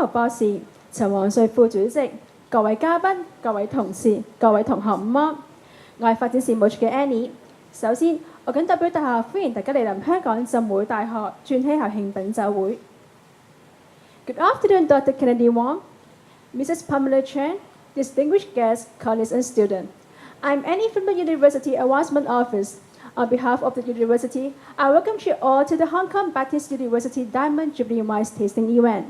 豪博士、陳黃瑞副主席、各位嘉賓、各位同事、各位同學午安。我係發展事務處嘅 Annie。首先，我謹代表大學歡迎大家嚟臨香港浸會大學鑽禧校慶品酒會。Good afternoon, Dr. Kennedy Wong, Mrs. Pamela Chan, distinguished guests, colleagues, and students. I'm Annie from the University Advancement Office. On behalf of the University, I welcome you all to the Hong Kong Baptist University Diamond Jubilee Wine Tasting Event.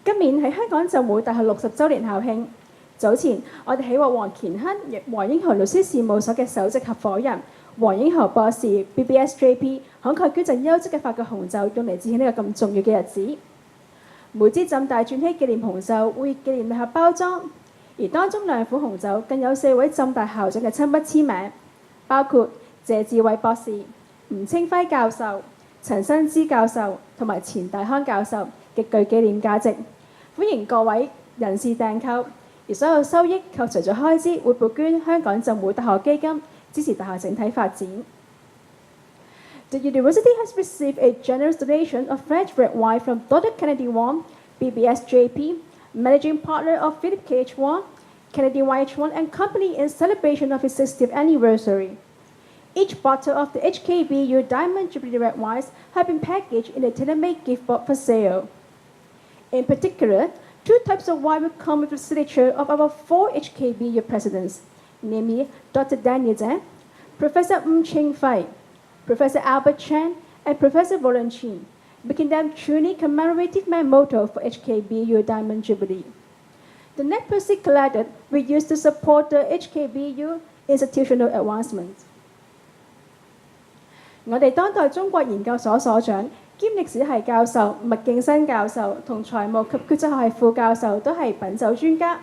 今年係香港浸會大學60週年校慶。早前，我哋喜獲黃乾亨黃英豪律師事務所嘅首席合夥人黃英豪博士 BBSJP 慷慨捐贈優質嘅法國紅酒，用嚟致慶呢個咁重要嘅日子。每支浸大鑽禧紀念紅酒會以紀念禮盒包裝，而當中兩款紅酒更有4位浸大校長嘅親筆簽名，包括謝志偉博士、吳清輝教授、陳新之教授同埋錢大康教授，極具紀念價值。歡迎各位人士訂購。而所有收益扣除咗開支，會撥捐香港浸會大學基金，支持大學整體發展。The university has received a generous donation of French red wine from Dr. Kennedy Wong, BBSJP, managing partner of Philip K.H. Wong, Kennedy Y.H. Wong and Company in celebration of his 60th anniversary. Each bottle of the HKBU Diamond Jubilee red wines have been packaged in a tailor-made gift box for sale. In particular, 2 types of wine will come with the signature of our 4 HKBU presidents, namely Dr. Daniel Zhang, Professor Ching Fai, Professor Albert Chan, and Professor Roland Chin, making them truly commemorative motto for HKBU Diamond Jubilee. The net proceeds collected we use to support the HKBU institutional advancement. 我哋當代中國研究所所長兼歷史系教授麥敬新教授同財務及決策學系副教授都係品酒專家。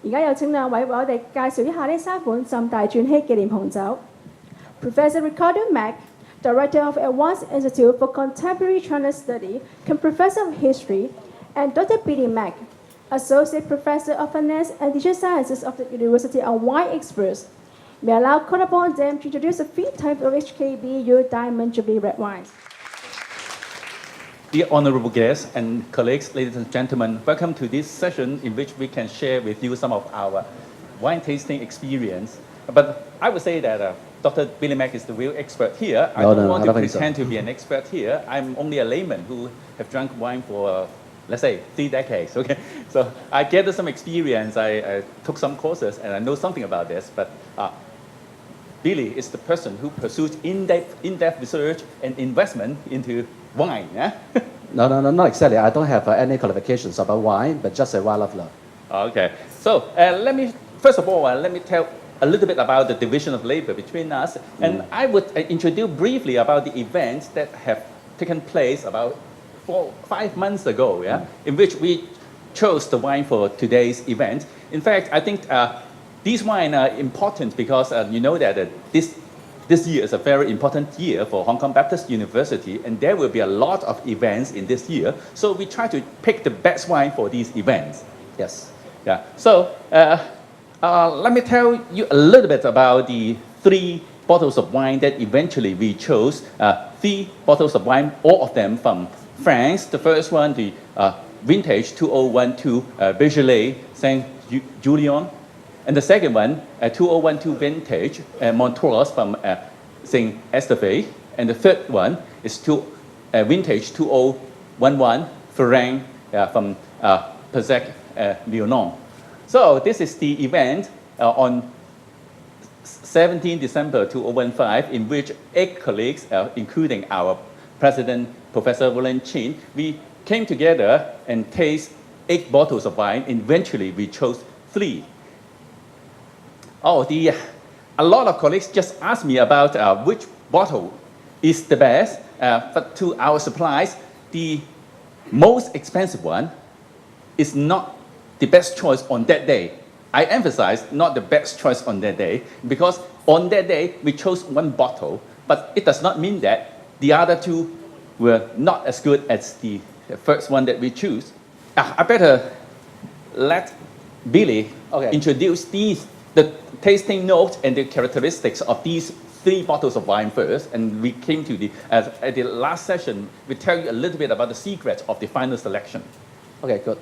而家有請兩位為我哋介紹一下呢3款浸大鑽禧紀念紅酒。Professor Ricardo Mack, Director of Advanced Institute for Contemporary China Study and Professor of History, and Dr. Billy Mack, Associate Professor of Finance and Digital Sciences of the University of Wine Experts. May I now call upon them to introduce the 3 types of HKBU Diamond Jubilee red wines. Dear honorable guests and colleagues, ladies and gentlemen, welcome to this session in which we can share with you some of our wine tasting experience. But I would say that Dr. Billy Mack is the real expert here. I don't want to pretend to be an expert here. I'm only a layman who have drunk wine for, let's say, 3 decades. Okay, so I gathered some experience. I took some courses and I know something about this. But Billy is the person who pursues in-depth research and investment into wine, yeah? No, not exactly. I don't have any qualifications about wine, but just a wine lover. Okay. So first of all, let me tell a little bit about the division of labor between us. And I would introduce briefly about the events that have taken place about 5 months ago, yeah? In which we chose the wine for today's event. In fact, I think these wines are important because you know that this year is a very important year for Hong Kong Baptist University, and there will be a lot of events in this year. So we try to pick the best wine for these events. Yes. Yeah. So let me tell you a little bit about the 3 bottles of wine that eventually we chose. 3 bottles of wine, all of them from France. The first one, the vintage 2012 Beaujolais Saint Julian. And the second one, 2012 vintage Montrose from St. Estephe. And the third one is vintage 2011 Ferran from Pessac, Leognan. So this is the event on 17 December 2015, in which 8 colleagues, including our president, Professor Roland Chin, we came together and tasted 8 bottles of wine. Eventually, we chose 3. A lot of colleagues just asked me about which bottle is the best. But to our surprise, the most expensive one is not the best choice on that day. I emphasize not the best choice on that day, because on that day we chose 1 bottle, but it does not mean that the other 2 were not as good as the first one that we choose. I better let Billy introduce the tasting notes and the characteristics of these 3 bottles of wine first, and we came to at the last session, we tell you a little bit about the secret of the final selection. Okay, good.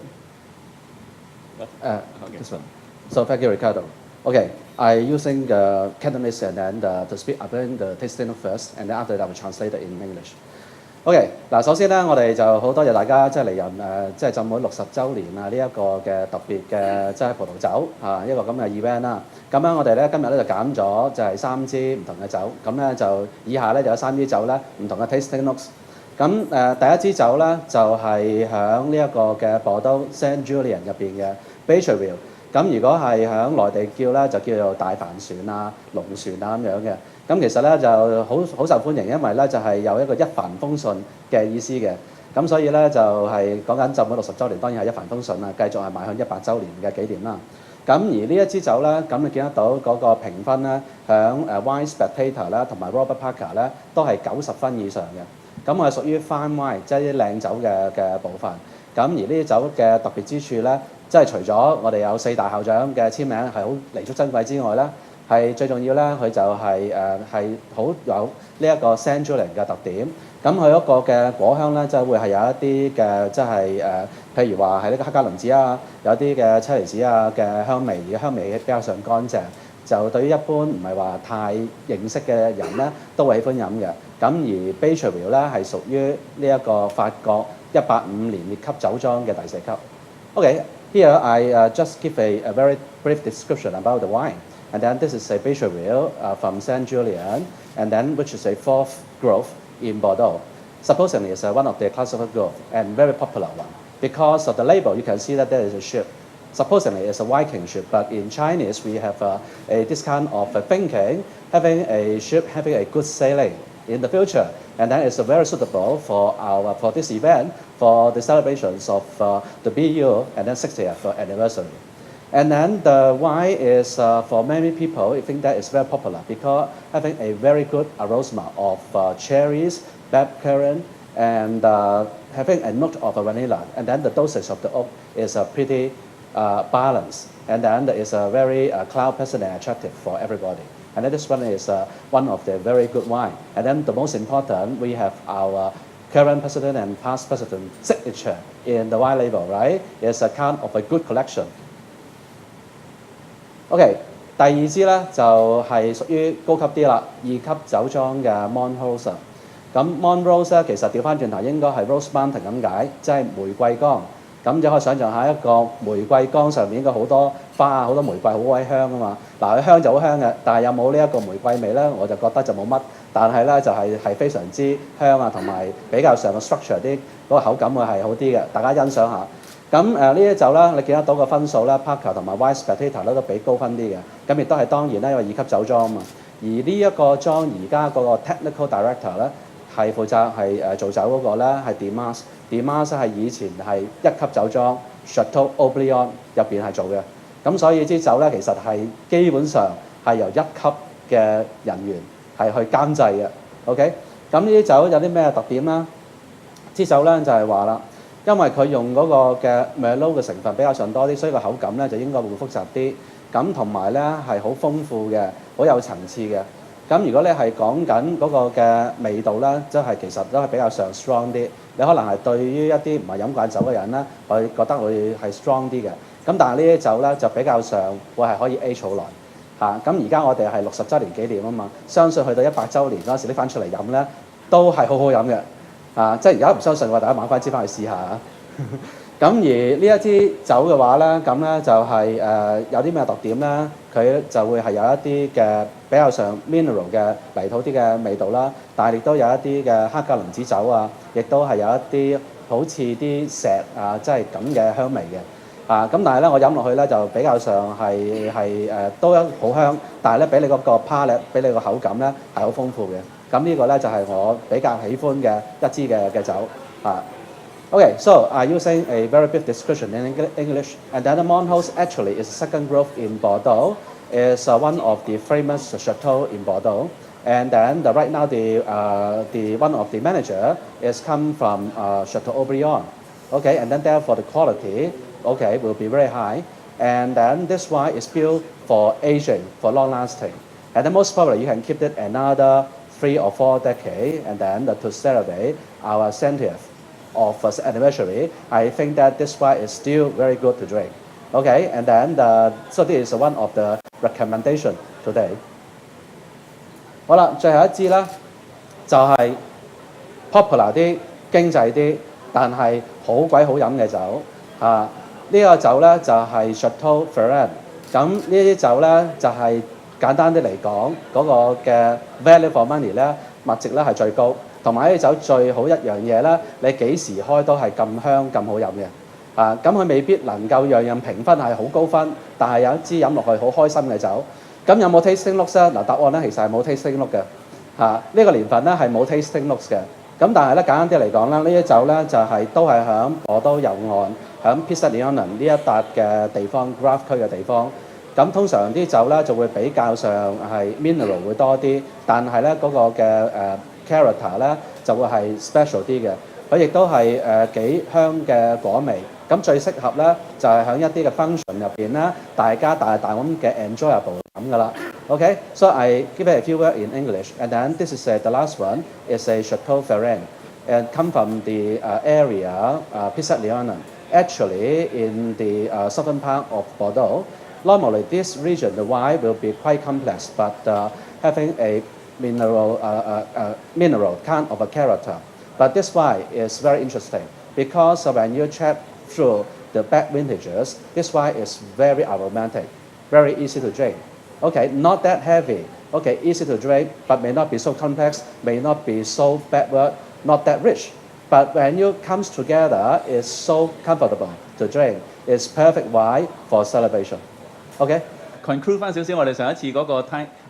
Okay. This one. So thank you, Ricardo. Okay, I using the Cantonese and then to speak about the tasting first, and then after that I will translate it in English. OK， 嗱，首先咧，我哋就好多謝大家即係嚟人即係浸會60週年啊呢一個嘅特別嘅即係葡萄酒啊一個咁嘅 event 啦。咁樣我哋咧今日咧就揀咗就係3支唔同嘅酒，咁咧就以下咧就有3支酒咧唔同嘅 tasting notes。咁第一支酒咧就係響呢一個嘅波都 Saint Julien 入邊嘅 Becherville。咁如果係響內地叫咧，就叫做大帆船啊、龍船啊咁樣嘅。咁其實咧就好受歡迎，因為咧就係有一個一帆風順嘅意思嘅。咁所以咧就係講緊浸會60週年，當然係一帆風順啦，繼續係邁向100週年嘅紀念啦。咁而呢一支酒咧，咁你見得到嗰個評分咧，響Wine Spectator 咧同埋 Robert Parker 咧都係90分以上嘅。咁我係屬於 Fine Wine， 即係啲靚酒嘅部分。咁而呢啲酒嘅特別之處咧，即係除咗我哋有4大校長嘅簽名係好彌足珍貴之外咧，係最重要咧，佢就係好有呢一個 Saint Julien 嘅特點。咁佢嗰個嘅果香咧，即係會係有一啲嘅即係譬如話係呢個黑加侖子啊，有啲嘅車厘子啊嘅香味，而香味比較上乾淨，就對於一般唔係話太認識嘅人咧，都會喜歡飲嘅。咁而 Becherville 咧係屬於呢一個法國185年列級酒莊嘅第4級。Okay, here I just give a very brief description about the wine. And then this is a Becherville from Saint Julien, and then which is a 4th growth in Bordeaux. Supposedly it's one of the classical growth and very popular one. Because of the label, you can see that there is a ship. Supposedly it's a Viking ship, but in Chinese we have this kind of thinking, having a ship having a good sailing in the future. And then it's very suitable for this event, for the celebrations of the BU and then 60th anniversary. And then the wine is, for many people, I think that is very popular because having a very good aroma of cherries, blackcurrant, and having a note of vanilla. And then the dosage of the oak is pretty balanced. And then there is a very cloud-pleasant and attractive for everybody. And then this one is one of the very good wine. And then the most important, we have our current president and past president signature in the wine label, right? It's a kind of a good collection. OK， 第二支咧就係屬於高級啲啦，2級酒莊嘅 Montrose。咁 Montrose 咧其實調翻轉頭應該係 Rose Mountain 咁解，即係玫瑰崗。咁就可以想象下一個玫瑰崗上面應該好多花啊，好多玫瑰好鬼香啊嘛。嗱，佢香就好香嘅，但係有冇呢一個玫瑰味咧？我就覺得就冇乜。但係咧就係非常之香啊，同埋比較上個 structure 啲嗰個口感會係好啲嘅，大家欣賞下。咁呢啲酒咧，你見得到個分數咧 ，Parker 同埋 Wine Spectator 咧都比高分啲嘅。咁亦都係當然咧，因為2級酒莊啊嘛。而呢一個莊而家嗰個 Technical Director 咧係負責係做酒嗰個咧係 Demas 係以前係1級酒莊 Chateau 入邊係做嘅。咁所以支酒咧其實係基本上係由1級嘅人員係去監製嘅。OK， 咁呢啲酒有啲咩特點咧？支酒咧就係話啦。因為佢用嗰個嘅 Merlot 嘅成分比較上多啲，所以個口感咧就應該會複雜啲。咁同埋咧係好豐富嘅，好有層次嘅。咁如果你係講緊嗰個嘅味道咧，即係其實都係比較上 strong 啲。你可能係對於一啲唔係飲慣酒嘅人咧，佢覺得會係 strong 啲嘅。咁但係呢啲酒咧就比較上會係可以 age 好耐嚇。咁而家我哋係60週年紀念啊嘛，相信去到100週年嗰陣時拎翻出嚟飲咧，都係好好飲嘅。即係而家唔相信嘅話，大家買翻支翻去試下啊！咁而呢一支酒嘅話咧，咁咧就係有啲咩特點咧？佢就會係有一啲嘅比較上 mineral 嘅泥土啲嘅味道啦，但係亦都有一啲嘅黑格倫子酒啊，亦都係有一啲好似啲石啊，即係咁嘅香味嘅。咁但係咧，我飲落去咧就比較上係都好香，但係咧俾你嗰個 palate， 俾你個口感咧係好豐富嘅。咁呢個咧就係我比較喜歡嘅一支嘅酒Okay, so using a very brief description in English, and then the Montrose actually is second growth in Bordeaux, is one of the famous chateau in Bordeaux, and then right now the one of the manager is come from Chateau. Okay, and then therefore the quality will be very high, and then this wine is built for aging, for long lasting. And then most probably you can keep it another 3 or 4 decades, and then to celebrate our 70th of first anniversary. I think that this wine is still very good to drink. Okay, and then so this is one of the recommendation today. 好啦，最後一支啦，就係 popular 啲、經濟啲，但係好鬼好飲嘅酒啊！呢個酒咧就係 Chateau Ferran。咁呢啲酒咧就係簡單啲嚟講，嗰個嘅 value for money 咧物值咧係最高，同埋呢啲酒最好一樣嘢咧，你幾時開都係咁香咁好飲嘅。啊，咁佢未必能夠樣樣評分係好高分，但係有一支飲落去好開心嘅酒。咁有冇 tasting notes 咧？嗱，答案咧其實係冇 tasting note 嘅。呢個年份咧係冇 tasting notes 嘅。咁但係咧簡單啲嚟講咧，呢啲酒咧就係都係響我都右岸，響 Pessac Leognan 呢一笪嘅地方 Graph 區嘅地方。咁通常啲酒咧就會比較上係 mineral 會多啲，但係咧嗰個嘅character 咧就會係 special 啲嘅。佢亦都係幾香嘅果味。咁最適合咧就係喺一啲嘅 function 入邊咧，大家大咁嘅 enjoyable 咁噶啦。Okay, so I give it a few words in English, and then this is the last one is a Chateau Ferran, and come from the area Pessac Leognan, actually in the southern part of Bordeaux. Normally, this region the wine will be quite complex, but having a mineral kind of a character. But this wine is very interesting because when you check through the back vintages, this wine is very aromatic, very easy to drink. Okay, not that heavy. Okay, easy to drink, but may not be so complex, may not be so backward, not that rich. But when you comes together, it's so comfortable to drink. It's perfect wine for celebration. Okay. conclude 翻少少我哋上一次嗰個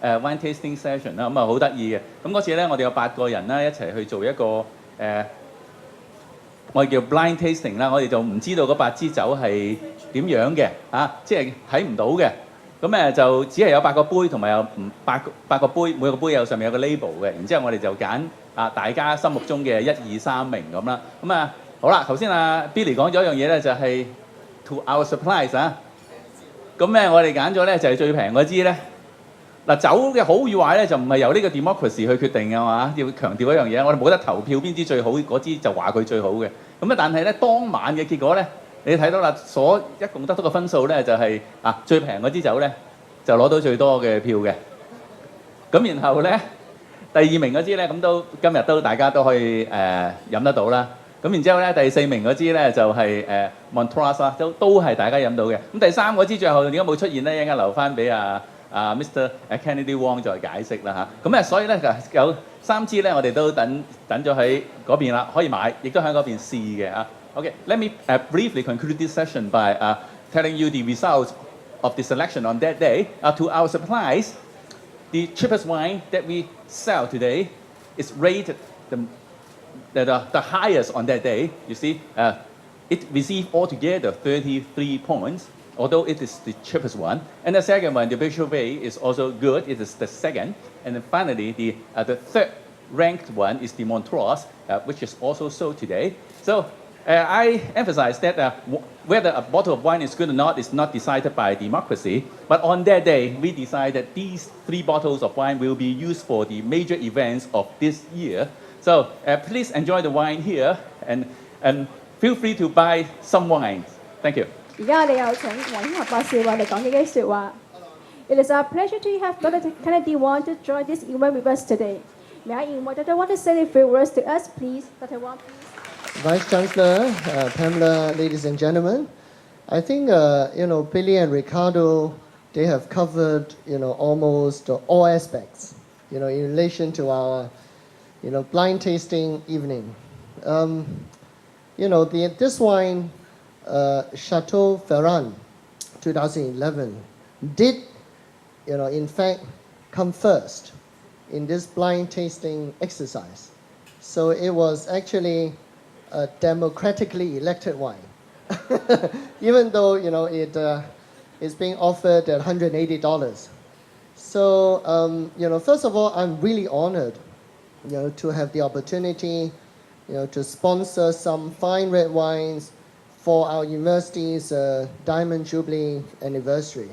wine tasting session 啦，咁啊好得意嘅。咁嗰次咧，我哋有8個人啦，一齊去做一個我哋叫 blind tasting 啦。我哋就唔知道嗰8支酒係點樣嘅即係睇唔到嘅。咁就只係有8個杯，同埋有八個杯，每個杯有上面有個 label 嘅。然之後我哋就揀大家心目中嘅1、2、3名咁啦。咁好啦，頭先Billy 講咗一樣嘢咧，就係 to our surprise 咁我哋揀咗咧就係最平嗰支咧。嗱，酒嘅好與壞咧就唔係由呢個 democracy 去決定嘅嘛，要強調一樣嘢，我哋冇得投票邊支最好，嗰支就話佢最好嘅。咁但係咧當晚嘅結果咧，你睇到啦，一共得到個分數咧就係最平嗰支酒咧就攞到最多嘅票嘅。咁然後咧第2名嗰支咧咁今日都大家都可以飲得到啦。咁然之後咧第4名嗰支咧就係Montrose 啦，都係大家飲到嘅。咁第3嗰支最後點解冇出現咧？一陣間留翻俾Mr. Kennedy Wong 再解釋啦嚇。咁所以咧有3支咧，我哋都等咗喺嗰邊啦，可以買，亦都喺嗰邊試嘅Okay, let me briefly conclude this session by telling you the results of the selection on that day. To our surprise, the cheapest wine that we sell today is rated the highest on that day. You see, it received altogether 33 points, although it is the cheapest one. And the second one, the visual way, is also good. It is the second. And then finally, the third ranked one is the Montrose, which is also sold today. So I emphasize that whether a bottle of wine is good or not is not decided by democracy. But on that day, we decided these 3 bottles of wine will be used for the major events of this year. So please enjoy the wine here and feel free to buy some wine. Thank you. 而家我哋有請黃英學博士為我哋講幾句説話。It is our pleasure to have Dr. Kennedy Wong to join this event with us today. May I invite Dr. Wong to say a few words to us, please? Dr. Wong, please. Vice Chancellor, Pamela, ladies and gentlemen, I think Billy and Ricardo, they have covered almost all aspects in relation to our blind tasting evening. This wine, Chateau Ferran, 2011, did in fact come first in this blind tasting exercise. So it was actually a democratically elected wine, even though it is being offered at $180. So first of all, I'm really honored to have the opportunity to sponsor some fine red wines for our university's Diamond Jubilee anniversary.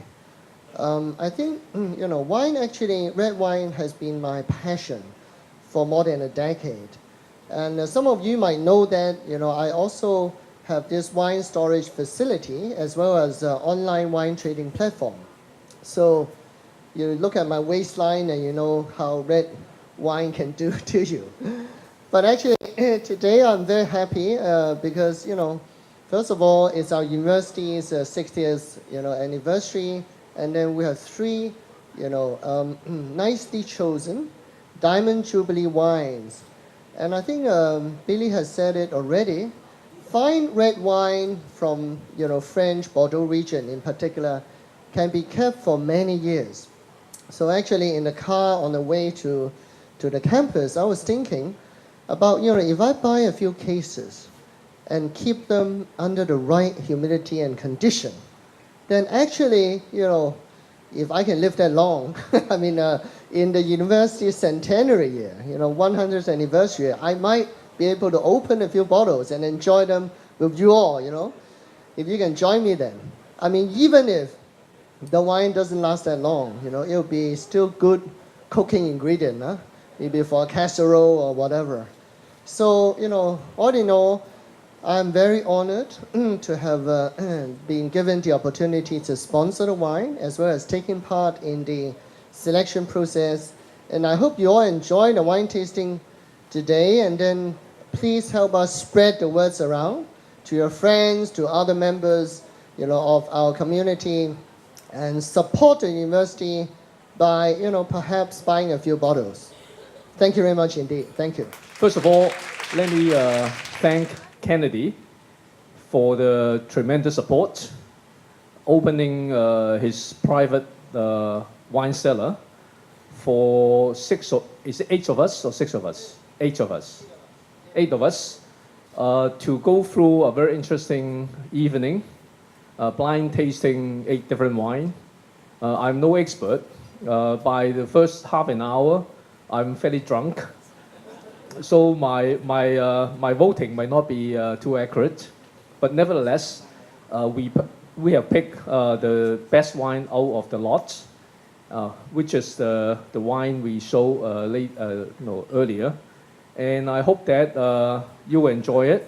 I think, wine actually, red wine has been my passion for more than a decade. And some of you might know that, I also have this wine storage facility as well as online wine trading platform. So you look at my waistline and you know how red wine can do to you. But actually, today I'm very happy because, first of all, it's our university's 60th, anniversary, and then we have three, nicely chosen Diamond Jubilee wines. And I think Billy has said it already. Fine red wine from, French Bordeaux region in particular can be kept for many years. So actually, in the car on the way to the campus, I was thinking about, if I buy a few cases and keep them under the right humidity and condition, then actually, if I can live that long, I mean, in the university centenary year, 100th anniversary, I might be able to open a few bottles and enjoy them with you all, if you can join me then. I mean, even if the wine doesn't last that long, it'll be still good cooking ingredient, huh? Maybe for a casserole or whatever. So, all in all, I'm very honored to have been given the opportunity to sponsor the wine as well as taking part in the selection process. And I hope you all enjoy the wine tasting today, and then please help us spread the words around to your friends, to other members, of our community, and support the university by, perhaps buying a few bottles. Thank you very much indeed. Thank you. First of all, let me thank Kennedy for the tremendous support, opening his private wine cellar for eight of us to go through a very interesting evening, blind tasting 8 different wine. I'm no expert. By the first half an hour, I'm fairly drunk. So my voting might not be too accurate, but nevertheless, we have picked the best wine out of the lot, which is the wine we showed earlier, and I hope that you will enjoy it.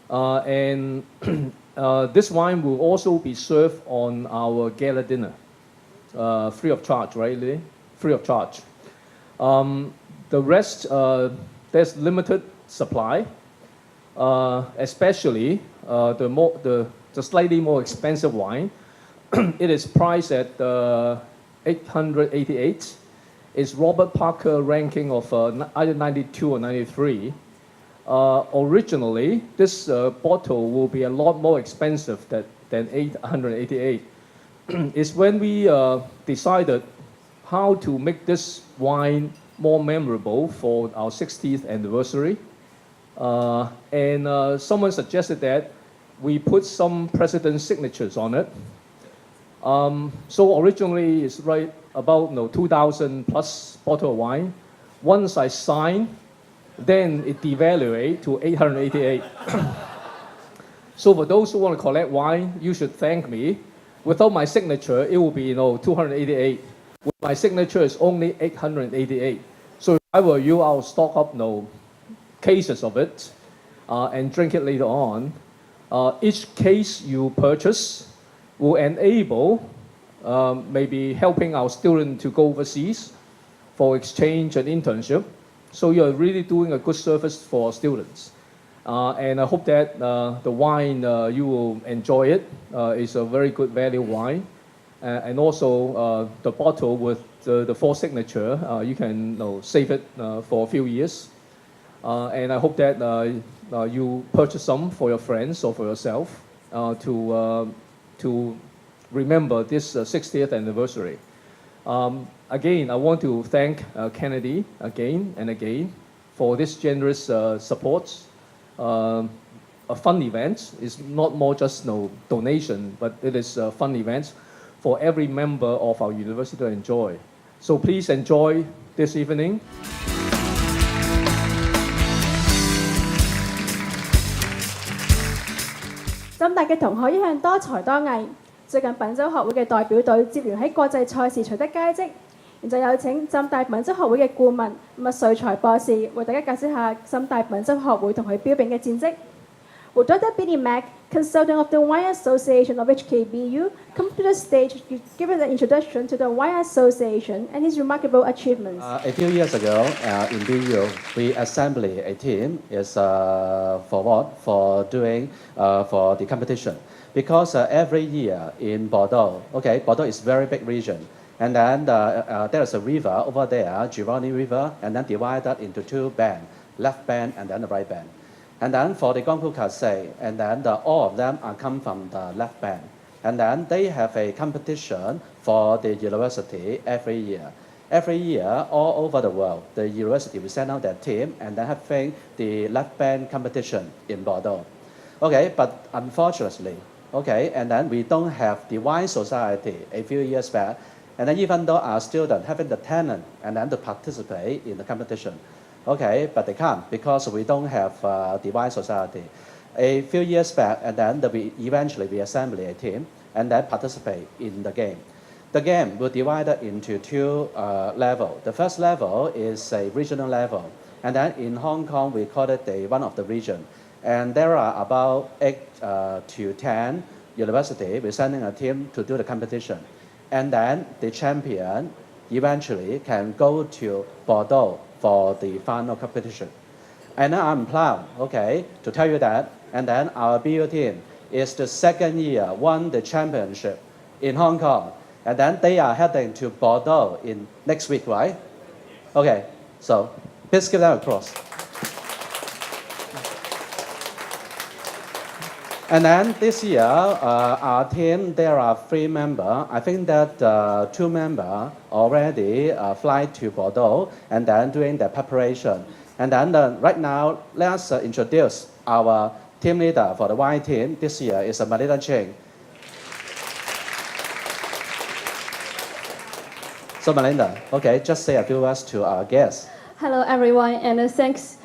And this wine will also be served on our gala dinner, free of charge, right, Lily? Free of charge. The rest, there's limited supply, especially the slightly more expensive wine. It is priced at 888. It's Robert Parker ranking of either 92 or 93. Originally, this bottle will be a lot more expensive than 888. It's when we decided how to make this wine more memorable for our 60th anniversary. And someone suggested that we put some president signatures on it. So originally it's right about 2,000 plus bottle of wine. Once I signed, then it devaluated to 888. So for those who want to collect wine, you should thank me. Without my signature, it will be 288. With my signature, it's only 888. So if I were you, I'll stock up cases of it and drink it later on. Each case you purchase will enable maybe helping our students to go overseas for exchange and internship. So you're really doing a good service for students. And I hope that the wine, you will enjoy it. It's a very good value wine. And also the bottle with the 4 signature, you can save it for a few years. And I hope that you purchase some for your friends or for yourself to remember this 60th anniversary. Again, I want to thank Kennedy again and again for this generous support. A fun event is not more just donation, but it is a fun event for every member of our university to enjoy. So please enjoy this evening. 浸大嘅同學一向多才多藝，最近品酒學會嘅代表隊接連喺國際賽事取得佳績。現在有請浸大品酒學會嘅顧問麥瑞才博士為大家介紹下浸大品酒學會同佢標炳嘅戰績。Would Dr. Billy Mack, consultant of the Wine Association of HKBU, come to the stage to give us an introduction to the Wine Association and his remarkable achievements? A few years ago in BU, we assembled a team for what? For doing for the competition. Because every year in Bordeaux, okay, Bordeaux is a very big region. And then there is a river over there, Jubilee River, and then divided into two bands, left band and then the right band. And then for the Goncourt Casse, and then all of them are come from the left band. And then they have a competition for the university every year. Every year, all over the world, the university will send out their team and then having the left band competition in Bordeaux. Okay, but unfortunately, okay, and then we don't have the wine society a few years back. And then even though our students having the talent and then to participate in the competition, okay, but they can't because we don't have the wine society. A few years back, and then we eventually assemble a team and then participate in the game. The game will divide it into two levels. The first level is a regional level, and then in Hong Kong we call it one of the region. And there are about 8 to 10 universities. We're sending a team to do the competition. And then the champion eventually can go to Bordeaux for the final competition. And I'm proud, okay, to tell you that. And then our BU team is the second year won the championship in Hong Kong. And then they are heading to Bordeaux in next week, right? Okay, so please give them a applause. And then this year, our team, there are 3 members. I think that 2 members already fly to Bordeaux and then doing the preparation. And then right now, let's introduce our team leader for the wine team this year is Melinda Ching. So Melinda, okay, just say a few words to our guests. Hello everyone, and thanks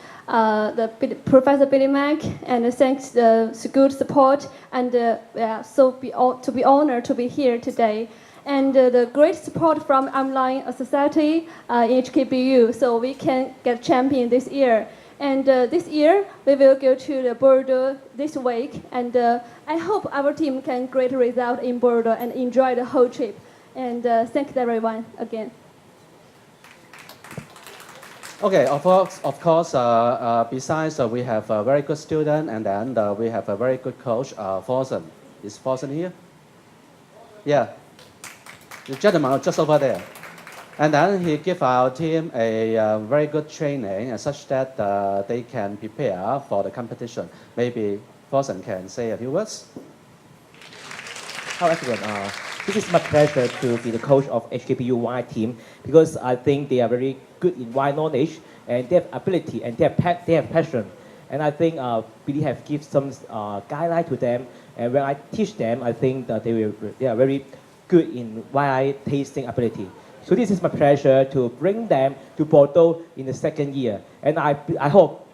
Professor Billy Mack, and thanks the good support, and to be honored to be here today, and the great support from online society in HKBU, so we can get champion this year. And this year we will go to the Bordeaux this week, and I hope our team can great result in Bordeaux and enjoy the whole trip. And thanks everyone again. Okay, of course, besides we have a very good student, and then we have a very good coach, Ferran. Is Ferran here? Yeah, the gentleman just over there. And then he give our team a very good training, such that they can prepare for the competition. Maybe Ferran can say a few words. Hello everyone. This is my pleasure to be the coach of HKBU wine team because I think they are very good in wine knowledge and they have ability and they have passion. And I think Billy have give some guideline to them. And when I teach them, I think that they are very good in wine tasting ability. So this is my pleasure to bring them to Bordeaux in the second year. And I hope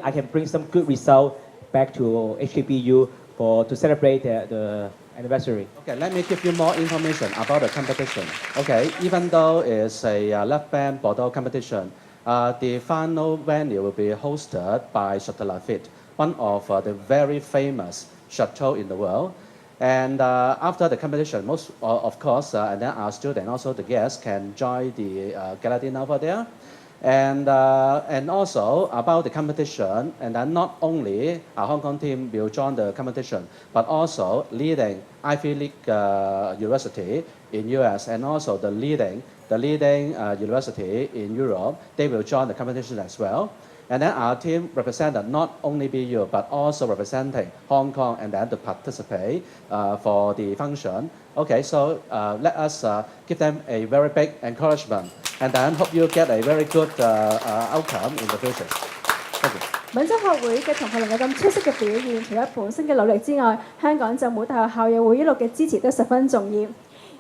I can bring some good result back to HKBU to celebrate the anniversary. Okay, let me give you more information about the competition. Okay, even though it's a left band Bordeaux competition, the final venue will be hosted by Chateau, one of the very famous chateau in the world. And after the competition, most of course, and then our students, also the guests, can join the gala dinner over there. And also about the competition, and then not only our Hong Kong team will join the competition, but also leading Ivy League university in US and also the leading university in Europe, they will join the competition as well. And then our team represented not only BU, but also representing Hong Kong and then to participate for the function. Okay, so let us give them a very big encouragement and then hope you get a very good outcome in the future. Thank you. 品酒學會嘅同學能夠咁出色嘅表現，除咗本身嘅努力之外，香港浸會大學校友會一路嘅支持都十分重要。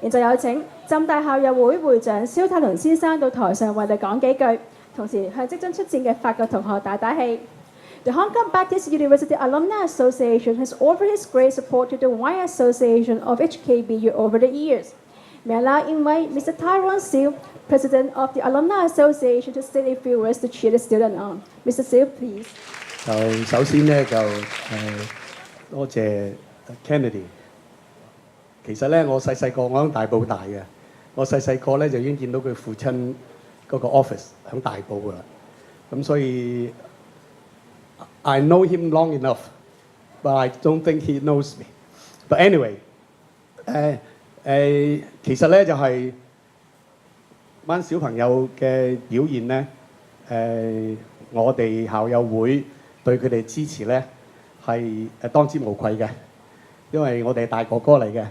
現在有請浸大校友會會長蕭太倫先生到台上為你講幾句，同時向即將出戰嘅法國同學打打氣。The Hong Kong Baptist University Alumni Association has offered its great support to the Wine Association of HKBU over the years. May I now invite Mr. Tyrone Seal, President of the Alumni Association, to say a few words to cheer the student on. Mr. Seal, please. 就首先咧就多謝 Kennedy。其實咧我細個我喺大埔大嘅，我細個咧就已經見到佢父親嗰個 office 喺大埔噶啦。咁所以 I know him long enough, but I don't think he knows me. But anyway，其實咧就係班小朋友嘅表現咧，我哋校友會對佢哋支持咧係當之無愧嘅，因為我哋係大哥哥嚟嘅，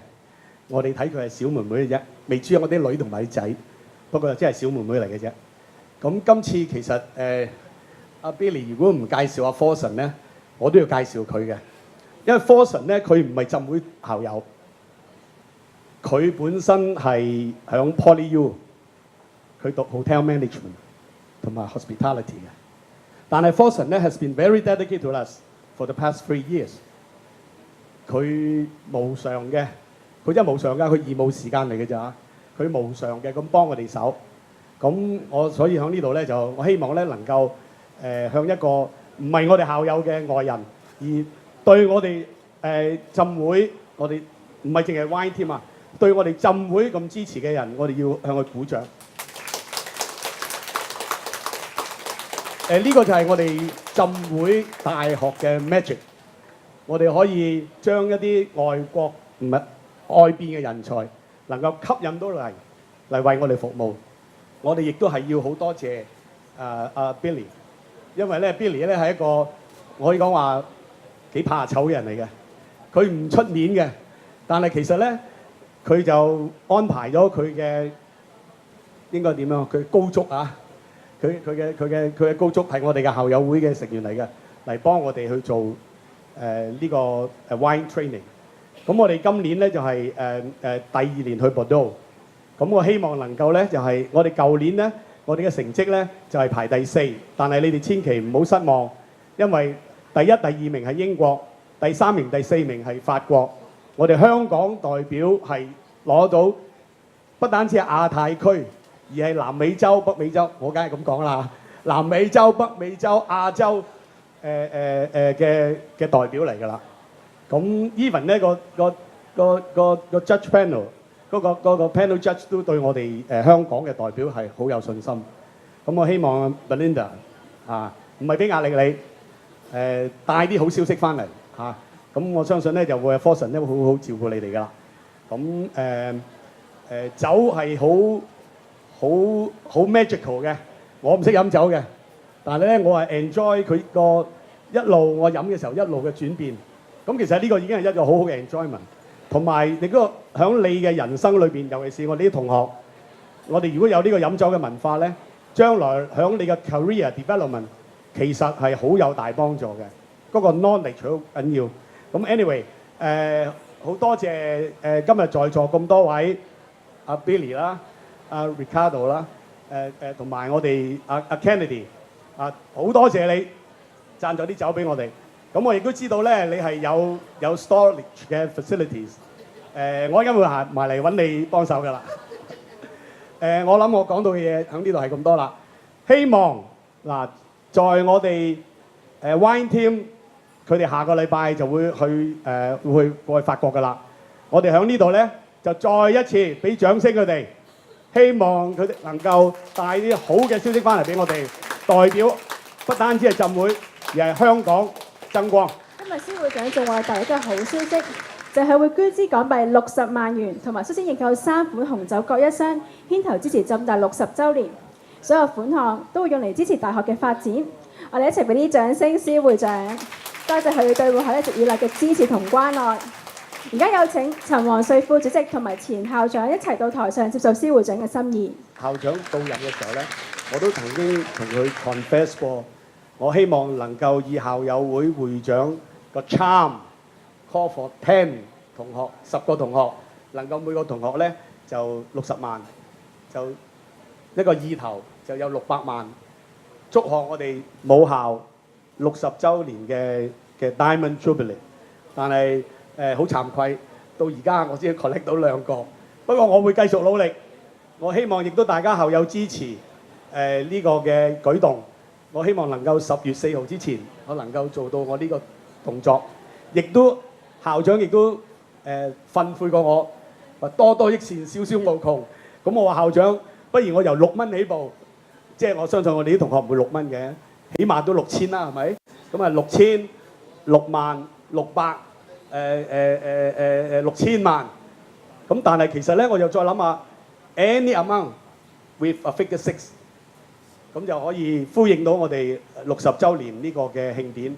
我哋睇佢係小妹妹嘅啫，未知我啲女同埋啲仔，不過真係小妹妹嚟嘅啫。咁今次其實阿 Billy 如果唔介紹阿 Ferran 咧，我都要介紹佢嘅，因為 Ferran 咧佢唔係浸會校友，佢本身係響 PolyU， 佢讀 Hotel Management 同埋 Hospitality 嘅。但係 Ferran 咧 has been very dedicated to us for the past 3 years。佢無償嘅，佢真係無償㗎，佢義務時間嚟嘅咋，佢無償嘅咁幫我哋手。咁我所以喺呢度咧就我希望咧能夠向一個唔係我哋校友嘅外人，而對我哋浸會，我哋唔係淨係 Y 添啊，對我哋浸會咁支持嘅人，我哋要向佢鼓掌。呢個就係我哋浸會大學嘅 magic， 我哋可以將一啲外國唔係外邊嘅人才能夠吸引到嚟為我哋服務。我哋亦都係要好多謝Billy， 因為咧 Billy 咧係一個我可以講話幾怕醜嘅人嚟嘅，佢唔出面嘅，但係其實咧佢就安排咗佢嘅應該點樣？佢高足啊！佢嘅高足係我哋嘅校友會嘅成員嚟嘅，嚟幫我哋去做呢個wine training。咁我哋今年咧就係第2年去 Bordeaux。咁我希望能夠咧就係我哋舊年咧我哋嘅成績咧就係排第4，但係你哋千祈唔好失望，因為第1、第2名係英國，第3名、第4名係法國。我哋香港代表係攞到不單止係亞太區。而係南美洲、北美洲，我梗係咁講啦。南美洲、北美洲、亞洲嘅代表嚟㗎啦。咁 even 呢個 judge panel 嗰個 panel judge 都對我哋香港嘅代表係好有信心。咁我希望 Belinda 唔係俾壓力你，帶啲好消息翻嚟嚇。咁我相信咧就會 Ferran 咧會好好照顧你哋㗎啦。咁酒係好 magical 嘅，我唔識飲酒嘅，但係咧我係 enjoy 佢個一路我飲嘅時候一路嘅轉變。咁其實呢個已經係一個好好嘅 enjoyment， 同埋你嗰個響你嘅人生裏邊，尤其是我哋啲同學，我哋如果有呢個飲酒嘅文化咧，將來響你嘅 career development 其實係好有大幫助嘅。嗰個 knowledge 好緊要。咁 anyway 好多謝今日在座咁多位阿 Billy 啦。Ricardo 啦，同埋我哋阿 Kennedy 好多謝你贊咗啲酒俾我哋。咁我亦都知道咧，你係有 storage 嘅 facilities。我而家會行埋嚟揾你幫手㗎啦。我諗我講到嘅嘢喺呢度係咁多啦。希望嗱，在我哋Wine Team 佢哋下個禮拜就會去過去法國㗎啦。我哋喺呢度咧就再一次俾掌聲佢哋。希望佢哋能夠帶啲好嘅消息翻嚟俾我哋，代表不單止係浸會，而係香港爭光。今日司會長仲話第一個好消息，就係會捐資港幣60萬元，同埋率先認購3款紅酒各1箱，牽頭支持浸大60週年。所有款項都會用嚟支持大學嘅發展。我哋一齊俾啲掌聲，司會長，多謝佢對會學一直以來嘅支持同關愛。而家有請陳黃瑞副主席同埋前校長一齊到台上接受司會長嘅心意。校長到任嘅時候咧，我都曾經同佢 confess 過，我希望能夠以校友會會長個 charm call for 10同學，10個同學，能夠每個同學咧就60萬，就一個意頭就有600萬，祝賀我哋母校60週年嘅 Diamond Jubilee， 但係好慚愧，到而家我先 collect 到2個。不過我會繼續努力，我希望亦都大家校友支持呢個嘅舉動。我希望能夠10月4號之前，我能夠做到我呢個動作。亦都校長亦都訓誨過我，話多多益善，少少無窮。咁我話校長，不如我由6蚊起步，即係我相信我哋啲同學唔會6蚊嘅，起碼都6000啦，係咪？咁啊6000、66000、6000萬。咁但係其實咧，我又再諗下 any amount with a figure 6，咁就可以呼應到我哋60週年呢個嘅慶典。